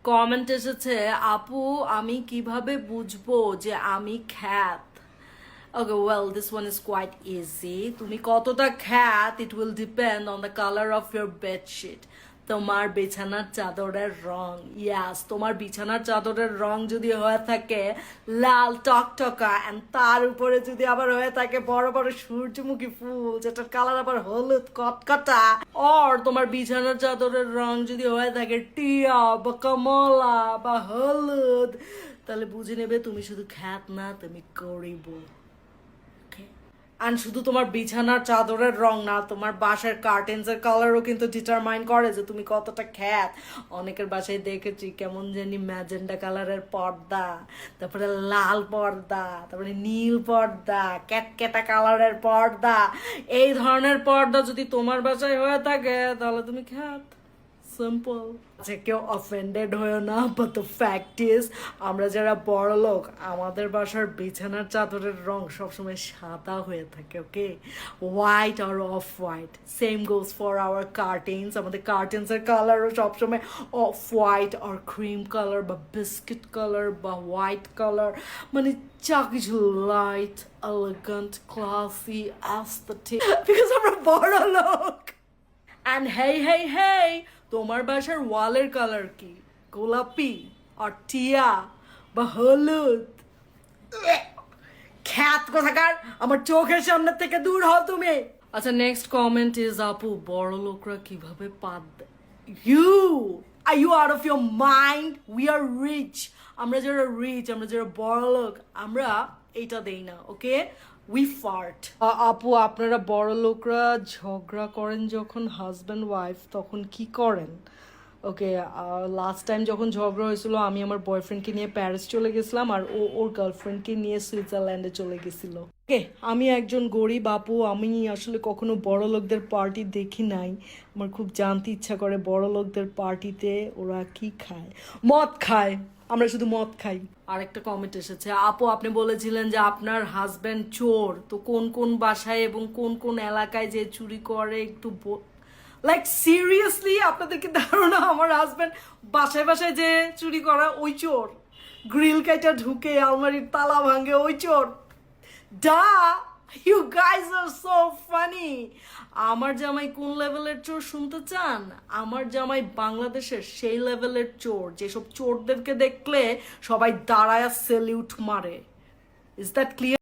Comment এসেছে, আপু আমি কিভাবে বুঝবো যে আমি খ্যাত? Okay, well, this one is quite easy. তুমি কতটা খ্যাত, it will depend on the color of your bed sheet. তোমার বিছানার চাদরের রং, ইয়াস, তোমার বিছানার চাদরের রং যদি হয়ে থাকে লাল টকটকা and তার উপরে যদি আবার হয়ে থাকে বড় বড় সূর্যমুখী ফুল যেটার কালার আবার হলুদ কটকটা, আর তোমার বিছানার চাদরের রং যদি হয়ে থাকে টিয়া বা কমলা বা হলুদ, তাহলে বুঝে নেবে তুমি শুধু খ্যাত না, তুমি গরিব। আর শুধু তোমার বিছানার চাদরের রং না, তোমার বাসার কার্টেন্সের কালারও কিন্তু ডিটারমাইন করে যে তুমি কতটা খ্যাত। অনেকের বাসায় দেখেছি কেমন জানি ম্যাজেন্ডা কালারের পর্দা, তারপরে লাল পর্দা, তারপরে নীল পর্দা, ক্যাটক্যাটা কালারের পর্দা। এই ধরনের পর্দা যদি তোমার বাসায় হয়ে থাকে তাহলে তুমি খ্যাত। সিম্পল। আচ্ছা, কেউ অফেন্ডেড হয়েও না, বাট দ্য ফ্যাক্ট ইজ আমরা যারা বড় লোক আমাদের বাসার বিছানার চাদরের রং সবসময় সাদা হয়ে থাকে, ওকে, হোয়াইট আর off white. Same goes for our curtains, আমাদের কার্টেন্সের কালারও সবসময় অফ হোয়াইট আর ক্রিম কালার বা বিস্কিট কালার বা হোয়াইট কালার, মানে যা কিছু light, elegant, classy, aesthetic, because আমরা বড় লোক। অ্যান্ড হেই হেই হেই, তোমার বাসার ওয়ালের কালার কি? গোলাপি আর টিয়া বা হলুদ? খ্যাত কোথাকার, আমার চোখের সামনে থেকে দূর হও তুমি। আচ্ছা, নেক্সট কমেন্ট ইজ, আপু বড় লোকরা কিভাবে পাত দেয়? You are you out of your mind? We are rich. আমরা যারা রিচ, আমরা যারা বড় লোক, আমরা এইটা দেই না, ওকে? We fart. আপু আপনারা বড় লোকরা ঝগড়া করেন যখন হাজব্যান্ড ওয়াইফ, তখন কি করেন? ওকে, লাস্ট টাইম যখন ঝগড়া হয়েছিল আমি আমার বয়ফ্রেন্ডকে নিয়ে প্যারিস চলে গেছিলাম আর ও ওর গার্লফ্রেন্ডকে নিয়ে সুইজারল্যান্ডে চলে গেছিল। ওকে, আমি একজন গরিব আপু, আমি আসলে কখনো বড় লোকদের পার্টি দেখি নাই। আমার খুব জানতে ইচ্ছা করে বড় লোকদের পার্টিতে ওরা কি খায়। মদ খায়, আমরা শুধু মদ খাই। আরেকটা কমেন্ট এসেছে, আপু আপনি বলেছিলেন যে আপনার হাজবেন্ড চোর, তো কোন কোন বাসায় এবং কোন কোন এলাকায় যে চুরি করে একটু লাইক সিরিয়াসলি আপনাদের কি ধারণা আমার হাজবেন্ড বাসায় বাসায় যে চুরি করা ওই চোর? গ্রিল কাইটা ঢুকে আলমারির তালা ভাঙে ওই চোর? ডা, you guys are so funny. আমার জামাই কোন লেভেলের চোর শুনতে চান? আমার জামাই বাংলাদেশের সেই লেভেলের চোর যেসব চোরদেরকে দেখলে সবাই দাঁড়ায় সেলিউট মারে। Is that clear?